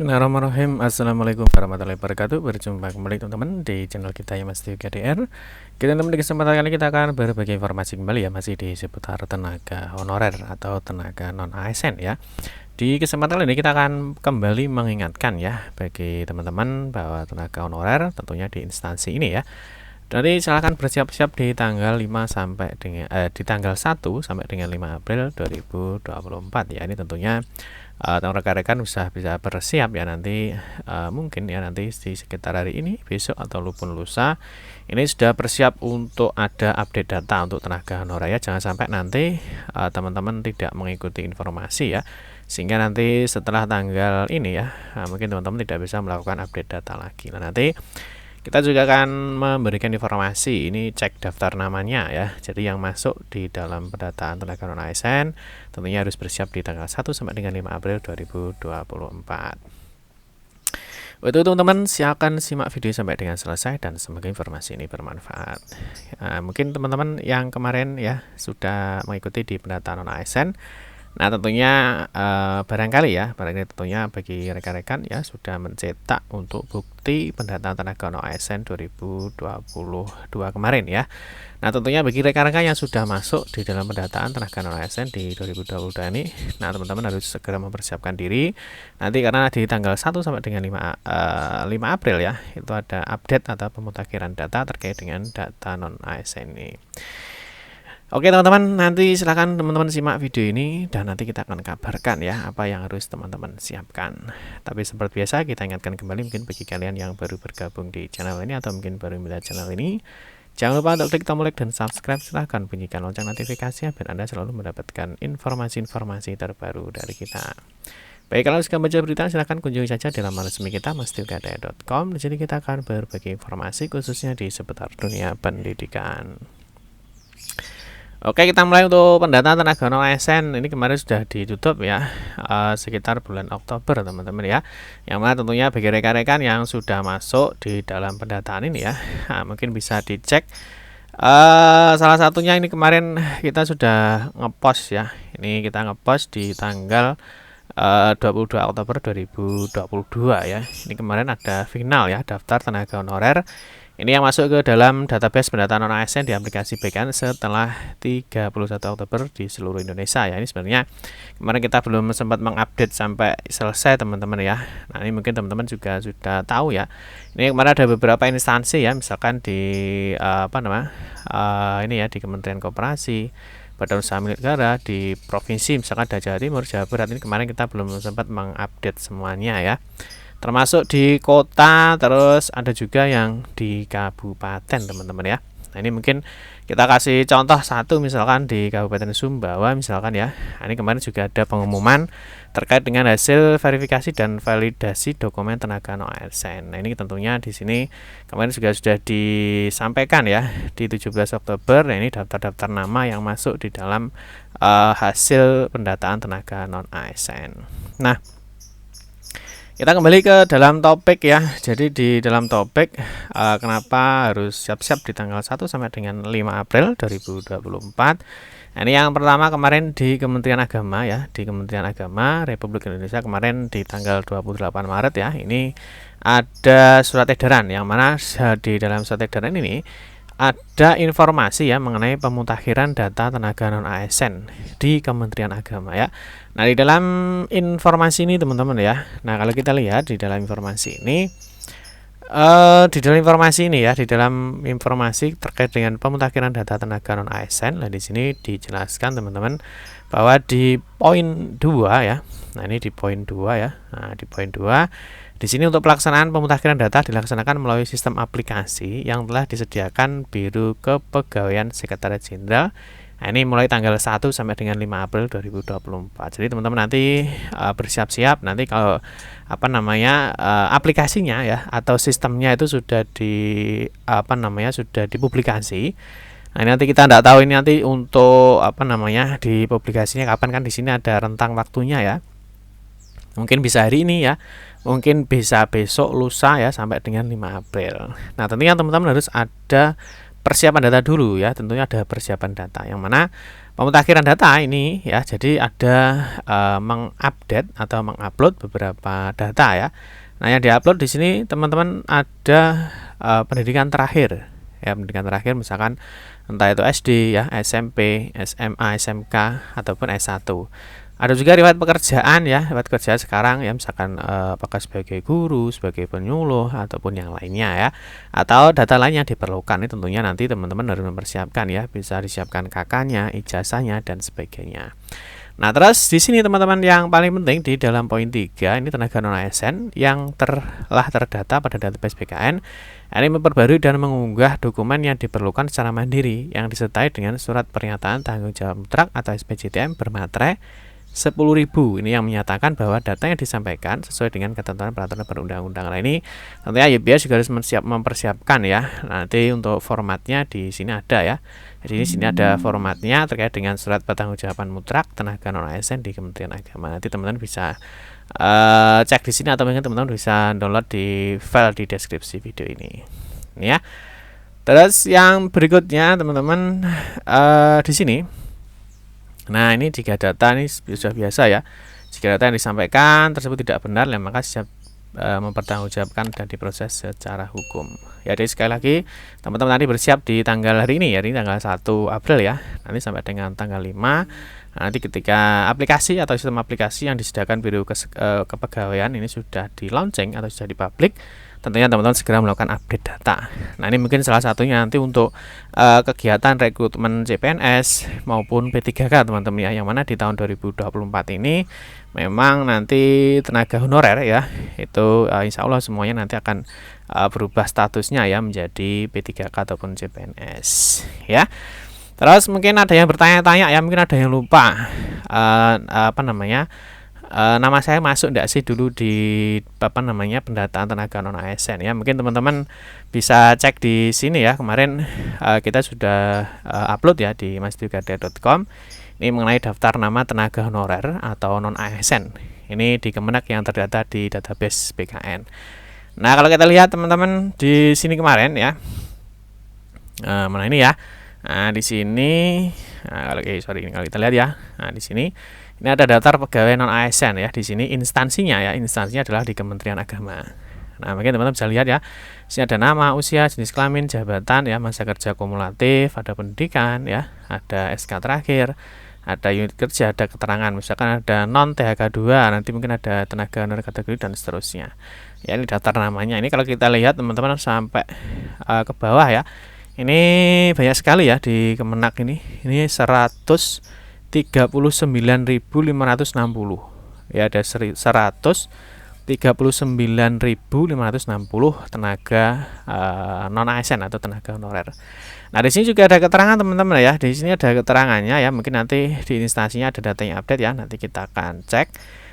Bismillahirrahmanirrahim. Assalamualaikum warahmatullahi wabarakatuh. Berjumpa kembali teman-teman di channel kita yang masih KDR. Kita teman di kesempatan kali kita akan berbagi informasi kembali ya, masih di seputar tenaga honorer atau tenaga non ASN ya. Di kesempatan ini kita akan kembali mengingatkan ya bagi teman-teman bahwa tenaga honorer tentunya di instansi ini ya. Jadi silahkan bersiap-siap di tanggal 5 sampai dengan di tanggal 1 sampai dengan 5 April 2024 ya. Ini tentunya rekan-rekan bisa bersiap ya nanti, mungkin ya nanti di sekitar hari ini, besok atau lusa ini sudah bersiap untuk ada update data untuk tenaga honorer ya. Jangan sampai nanti teman-teman tidak mengikuti informasi ya, sehingga nanti setelah tanggal ini ya, mungkin teman-teman tidak bisa melakukan update data lagi. Nah, nanti kita juga akan memberikan informasi, ini cek daftar namanya ya. Jadi yang masuk di dalam pendataan tenaga non ASN tentunya harus bersiap di tanggal 1 sampai dengan 5 April 2024. Untuk itu teman-teman silakan simak video sampai dengan selesai dan semoga informasi ini bermanfaat. Mungkin teman-teman yang kemarin ya sudah mengikuti di pendataan non ASN. Nah tentunya barangkali tentunya bagi rekan-rekan ya sudah mencetak untuk bukti pendataan tenaga non ASN 2022 kemarin ya. Nah tentunya bagi rekan-rekan yang sudah masuk di dalam pendataan tenaga non ASN di 2022 ini, nah teman-teman harus segera mempersiapkan diri nanti, karena di tanggal 1 sampai dengan 5 April ya itu ada update atau pemutakhiran data terkait dengan data non ASN ini. Oke teman-teman, nanti silahkan teman-teman simak video ini dan nanti kita akan kabarkan ya apa yang harus teman-teman siapkan. Tapi seperti biasa kita ingatkan kembali, mungkin bagi kalian yang baru bergabung di channel ini atau mungkin baru melihat channel ini, jangan lupa untuk klik tombol like dan subscribe. Silahkan bunyikan lonceng notifikasinya biar Anda selalu mendapatkan informasi-informasi terbaru dari kita. Baik, kalau suka baca berita silahkan kunjungi saja di laman resmi kita mastilkadaya.com. Di sini kita akan berbagi informasi khususnya di seputar dunia pendidikan. Oke, kita mulai untuk pendataan tenaga non ASN. Ini kemarin sudah ditutup ya, sekitar bulan Oktober teman-teman ya. Yang mana tentunya bagi rekan-rekan yang sudah masuk di dalam pendataan ini ya, mungkin bisa dicek. Salah satunya ini kemarin kita sudah ngepost ya. Ini kita ngepost di tanggal 22 Oktober 2022 ya. Ini kemarin ada final ya daftar tenaga honorer. Ini yang masuk ke dalam database pendataan non ASN di aplikasi BKN setelah 31 Oktober di seluruh Indonesia ya. Ini sebenarnya kemarin kita belum sempat mengupdate sampai selesai teman-teman ya. Nah ini mungkin teman-teman juga sudah tahu ya. Ini kemarin ada beberapa instansi ya, misalkan di ini ya di Kementerian Koperasi, Badan Usaha Milik Negara, di provinsi misalkan ada Jawa Timur, Jawa Barat. Ini kemarin kita belum sempat mengupdate semuanya ya, termasuk di kota, terus ada juga yang di kabupaten teman-teman ya. Nah ini mungkin kita kasih contoh satu, misalkan di Kabupaten Sumbawa misalkan ya. Nah, ini kemarin juga ada pengumuman terkait dengan hasil verifikasi dan validasi dokumen tenaga non ASN. Nah ini tentunya di sini kemarin juga sudah disampaikan ya di 17 Oktober. Nah ini daftar-daftar nama yang masuk di dalam hasil pendataan tenaga non ASN. Nah kita kembali ke dalam topik ya. Jadi di dalam topik kenapa harus siap-siap di tanggal 1 sampai dengan 5 April 2024. Nah, ini yang pertama kemarin di Kementerian Agama ya. Di Kementerian Agama Republik Indonesia kemarin di tanggal 28 Maret ya. Ini ada surat edaran yang mana di dalam surat edaran ini ada informasi ya mengenai pemutakhiran data tenaga non ASN di Kementerian Agama ya. Nah di dalam informasi ini teman-teman ya, nah kalau kita lihat di dalam informasi ini, di dalam informasi terkait dengan pemutakhiran data tenaga non ASN, nah di sini dijelaskan teman-teman bahwa di poin 2 ya. Nah ini di poin 2 ya. Nah di poin 2 di sini untuk pelaksanaan pemutakhiran data dilaksanakan melalui sistem aplikasi yang telah disediakan Biro Kepegawaian Sekretariat Jenderal. Nah, ini mulai tanggal 1 sampai dengan 5 April 2024. Jadi teman-teman nanti bersiap-siap nanti kalau aplikasinya ya atau sistemnya itu sudah sudah dipublikasi. Nah, nanti kita tidak tahu ini nanti untuk dipublikasinya kapan, kan di sini ada rentang waktunya ya. Mungkin bisa hari ini ya, mungkin bisa besok lusa ya sampai dengan 5 April. Nah tentunya teman-teman harus ada persiapan data dulu ya, tentunya ada persiapan data yang mana pemutakhiran data ini ya, jadi ada mengupdate atau mengupload beberapa data ya. Nah, yang diupload di sini teman-teman ada pendidikan terakhir ya, pendidikan terakhir misalkan entah itu SD ya, SMP, SMA, SMK ataupun S1. Ada juga riwayat pekerjaan ya, riwayat kerja sekarang ya, misalkan apakah sebagai guru, sebagai penyuluh ataupun yang lainnya ya, atau data lain yang diperlukan. Ini tentunya nanti teman-teman harus mempersiapkan ya, bisa disiapkan KK-nya, ijazahnya dan sebagainya. Nah, terus di sini teman-teman yang paling penting di dalam poin 3 ini tenaga non ASN yang telah terdata pada database BKN ini memperbarui dan mengunggah dokumen yang diperlukan secara mandiri yang disertai dengan surat pernyataan tanggung jawab mutlak atau SPJTM bermaterai 10.000. Ini yang menyatakan bahwa data yang disampaikan sesuai dengan ketentuan peraturan perundang-undangan. Nah, ini tentunya YPS juga harus mempersiapkan ya. Nanti untuk formatnya di sini ada ya. Jadi di sini ada formatnya terkait dengan surat pertanggungjawaban mutlak tenaga non ASN di Kementerian Agama. Nanti teman-teman bisa cek di sini atau mungkin teman-teman bisa download di file di deskripsi video ini. Ini ya. Terus yang berikutnya teman-teman di sini. Nah, ini jika data ini sudah biasa ya. Jika data yang disampaikan tersebut tidak benar, maka siap mempertanggungjawabkan dan diproses secara hukum. Ya, jadi sekali lagi teman-teman nanti bersiap di tanggal hari ini ya, ini tanggal 1 April ya. Nanti sampai dengan tanggal 5. Nanti ketika aplikasi atau sistem aplikasi yang disediakan Biro Kepegawaian ini sudah di launching atau sudah di publik, tentunya teman-teman segera melakukan update data. Nah, ini mungkin salah satunya nanti untuk kegiatan rekrutmen CPNS maupun P3K teman-teman ya, yang mana di tahun 2024 ini memang nanti tenaga honorer ya, itu insya Allah semuanya nanti akan berubah statusnya ya menjadi P3K ataupun CPNS ya. Terus mungkin ada yang bertanya-tanya ya, mungkin ada yang lupa nama saya masuk enggak sih dulu di pendataan tenaga non ASN ya. Mungkin teman-teman bisa cek di sini ya, kemarin kita sudah upload ya di masdiugadia.com ini mengenai daftar nama tenaga honorer atau non ASN ini di Kemenak yang terdata di database BKN. Nah, kalau kita lihat teman-teman di sini kemarin ya, mana ini ya. Nah, di sini kalau kita lihat ya. Nah, di sini ini ada daftar pegawai non ASN ya. Di sini instansinya adalah di Kementerian Agama. Nah, mungkin teman-teman bisa lihat ya. Di sini ada nama, usia, jenis kelamin, jabatan ya, masa kerja kumulatif, ada pendidikan ya, ada SK terakhir, ada unit kerja, ada keterangan, misalkan ada non THK 2, nanti mungkin ada tenaga honorer kategori dan seterusnya. Ya, ini daftar namanya. Ini kalau kita lihat teman-teman sampai ke bawah ya. Ini banyak sekali ya di Kemenak ini. Ini 139.560. Ya, ada 139.560 tenaga non ASN atau tenaga honorer. Nah, di sini juga ada keterangan teman-teman ya. Di sini ada keterangannya ya. Mungkin nanti di instansinya ada data yang update ya. Nanti kita akan cek.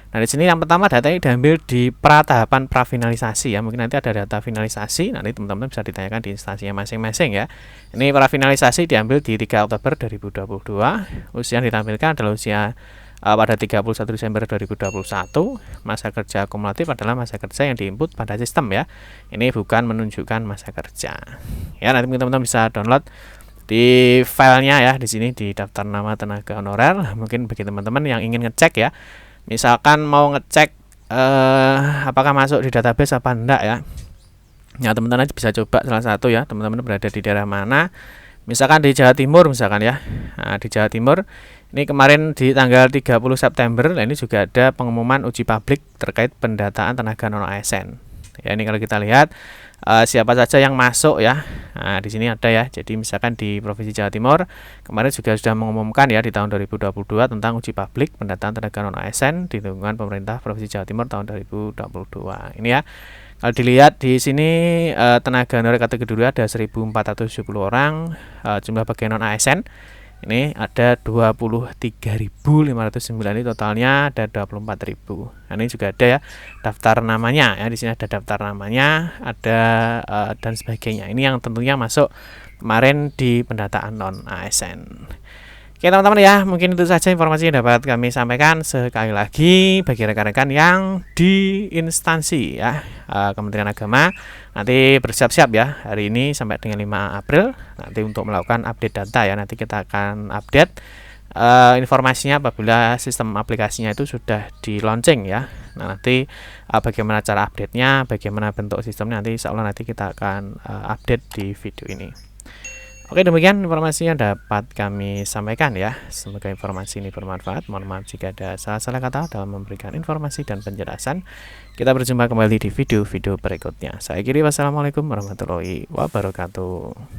Nah, di sini yang pertama data ini diambil di pratahapan prafinalisasi ya. Mungkin nanti ada data finalisasi. Nanti teman-teman bisa ditanyakan di instansinya masing-masing ya. Ini prafinalisasi diambil di 3 Oktober 2022. Usia yang ditampilkan adalah usia pada 31 Desember 2021. Masa kerja kumulatif adalah masa kerja yang diinput pada sistem ya. Ini bukan menunjukkan masa kerja. Ya, nanti teman-teman bisa download di filenya ya, di sini di daftar nama tenaga honorer. Mungkin bagi teman-teman yang ingin ngecek ya, misalkan mau ngecek apakah masuk di database apa enggak ya. Ya, teman-teman bisa coba salah satu ya, teman-teman berada di daerah mana. Misalkan di Jawa Timur misalkan ya. Nah, di Jawa Timur ini kemarin di tanggal 30 September ini juga ada pengumuman uji publik terkait pendataan tenaga non ASN. Ya, ini kalau kita lihat siapa saja yang masuk ya. Nah, di sini ada ya. Jadi misalkan di Provinsi Jawa Timur kemarin juga sudah mengumumkan ya di tahun 2022 tentang uji publik pendataan tenaga non ASN di lingkungan pemerintah Provinsi Jawa Timur tahun 2022. Ini ya. Kalau dilihat di sini tenaga honorer kategori 2 ada 1.470 orang, jumlah pegawai non ASN ini ada 23.509, ini totalnya ada 24.000. Nah, ini juga ada ya daftar namanya ya, di sini ada daftar namanya, ada dan sebagainya. Ini yang tentunya masuk kemarin di pendataan non ASN. Oke teman-teman ya, mungkin itu saja informasi yang dapat kami sampaikan. Sekali lagi bagi rekan-rekan yang di instansi ya Kementerian Agama, nanti bersiap-siap ya hari ini sampai dengan 5 April nanti untuk melakukan update data ya. Nanti kita akan update informasinya apabila sistem aplikasinya itu sudah di launching ya. Nah nanti bagaimana cara update-nya, bagaimana bentuk sistemnya, nanti insya Allah nanti kita akan update di video ini. Oke, demikian informasi yang dapat kami sampaikan ya. Semoga informasi ini bermanfaat. Mohon maaf jika ada salah-salah kata dalam memberikan informasi dan penjelasan. Kita berjumpa kembali di video-video berikutnya. Saya kiri, wassalamualaikum warahmatullahi wabarakatuh.